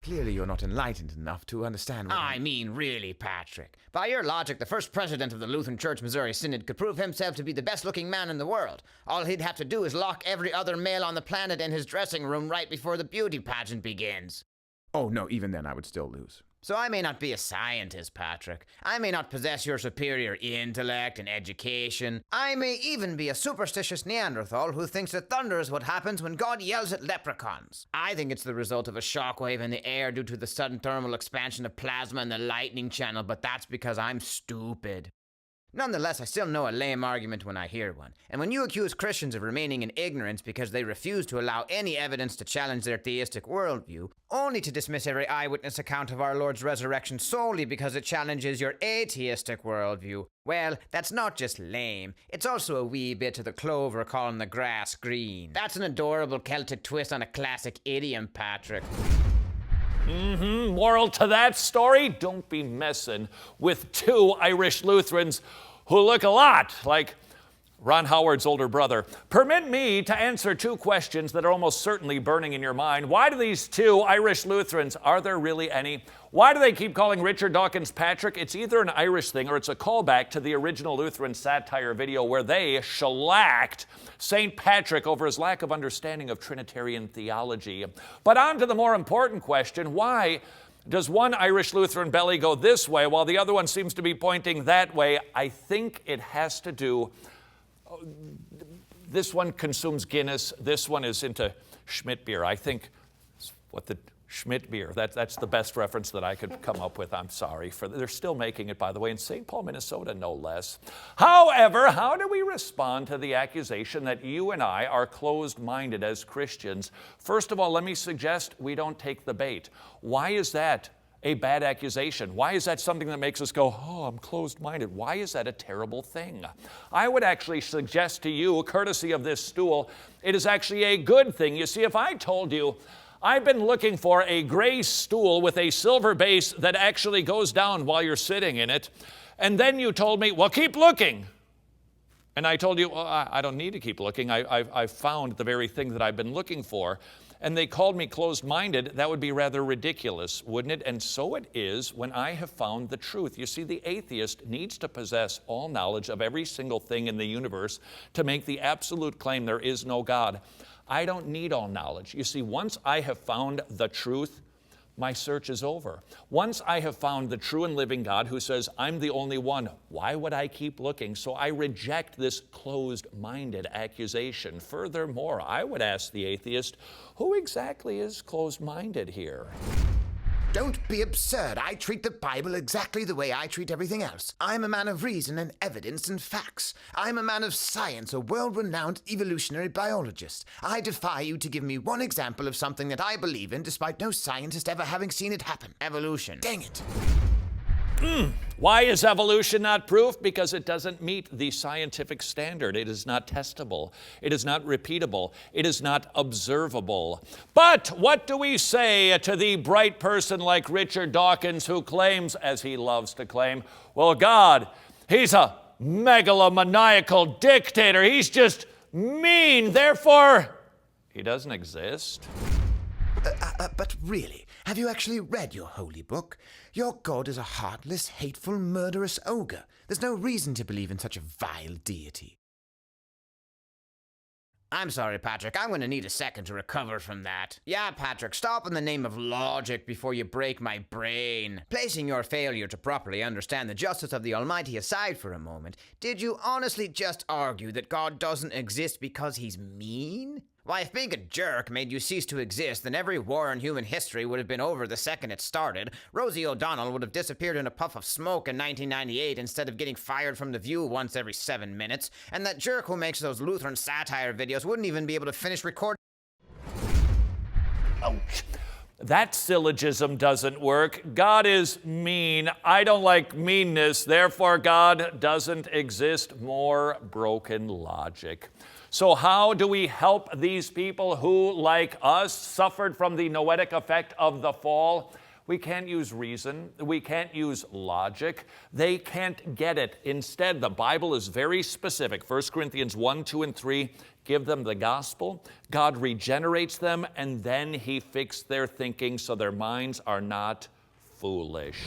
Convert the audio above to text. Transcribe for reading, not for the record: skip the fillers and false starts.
Clearly you're not enlightened enough to understand what I mean, really, Patrick. By your logic, the first president of the Lutheran Church Missouri Synod could prove himself to be the best-looking man in the world. All he'd have to do is lock every other male on the planet in his dressing room right before the beauty pageant begins. Oh, no, even then I would still lose. So I may not be a scientist, Patrick. I may not possess your superior intellect and education. I may even be a superstitious Neanderthal who thinks that thunder is what happens when God yells at leprechauns. I think it's the result of a shockwave in the air due to the sudden thermal expansion of plasma in the lightning channel, but that's because I'm stupid. Nonetheless, I still know a lame argument when I hear one. And when you accuse Christians of remaining in ignorance because they refuse to allow any evidence to challenge their theistic worldview, only to dismiss every eyewitness account of our Lord's resurrection solely because it challenges your atheistic worldview, well, that's not just lame, it's also a wee bit of the clover calling the grass green. That's an adorable Celtic twist on a classic idiom, Patrick. Moral to that story, don't be messing with two Irish Lutherans who look a lot like Ron Howard's older brother. Permit me to answer two questions that are almost certainly burning in your mind. Why do these two Irish Lutherans, are there really any? Why do they keep calling Richard Dawkins Patrick? It's either an Irish thing or it's a callback to the original Lutheran satire video where they shellacked St. Patrick over his lack of understanding of Trinitarian theology. But on to the more important question, why does one Irish Lutheran belly go this way while the other one seems to be pointing that way? I think it has to do, this one consumes Guinness, this one is into Schmidt beer. I think what the Schmidt beer, that's the best reference that I could come up with. I'm sorry. They're still making it, by the way, in St. Paul, Minnesota, no less. However, how do we respond to the accusation that you and I are closed-minded as Christians? First of all, let me suggest we don't take the bait. Why is that a bad accusation? Why is that something that makes us go, oh, I'm closed-minded? Why is that a terrible thing? I would actually suggest to you, courtesy of this stool, it is actually a good thing. You see, if I told you, I've been looking for a gray stool with a silver base that actually goes down while you're sitting in it, and then you told me, well, keep looking. And I told you, well, I don't need to keep looking. I've found the very thing that I've been looking for. And they called me closed-minded. That would be rather ridiculous, wouldn't it? And so it is when I have found the truth. You see, the atheist needs to possess all knowledge of every single thing in the universe to make the absolute claim there is no God. I don't need all knowledge. You see, once I have found the truth, my search is over. Once I have found the true and living God who says, I'm the only one, why would I keep looking? So I reject this closed-minded accusation. Furthermore, I would ask the atheist, who exactly is closed-minded here? Don't be absurd. I treat the Bible exactly the way I treat everything else. I'm a man of reason and evidence and facts. I'm a man of science, a world-renowned evolutionary biologist. I defy you to give me one example of something that I believe in despite no scientist ever having seen it happen. Evolution. Dang it. Why is evolution not proof? Because it doesn't meet the scientific standard. It is not testable. It is not repeatable. It is not observable. But what do we say to the bright person like Richard Dawkins who claims, as he loves to claim, well, God, he's a megalomaniacal dictator. He's just mean. Therefore, he doesn't exist. But really, have you actually read your holy book? Your God is a heartless, hateful, murderous ogre. There's no reason to believe in such a vile deity. I'm sorry, Patrick. I'm going to need a second to recover from that. Yeah, Patrick, stop in the name of logic before you break my brain. Placing your failure to properly understand the justice of the Almighty aside for a moment, did you honestly just argue that God doesn't exist because he's mean? Why, if being a jerk made you cease to exist, then every war in human history would have been over the second it started. Rosie O'Donnell would have disappeared in a puff of smoke in 1998 instead of getting fired from The View once every 7 minutes. And that jerk who makes those Lutheran satire videos wouldn't even be able to finish recording. Ouch. That syllogism doesn't work. God is mean. I don't like meanness. Therefore, God doesn't exist. More broken logic. So how do we help these people who, like us, suffered from the noetic effect of the fall? We can't use reason. We can't use logic. They can't get it. Instead, the Bible is very specific. 1 Corinthians 1, 2, and 3. give them the gospel. God regenerates them, and then he fixed their thinking so their minds are not foolish.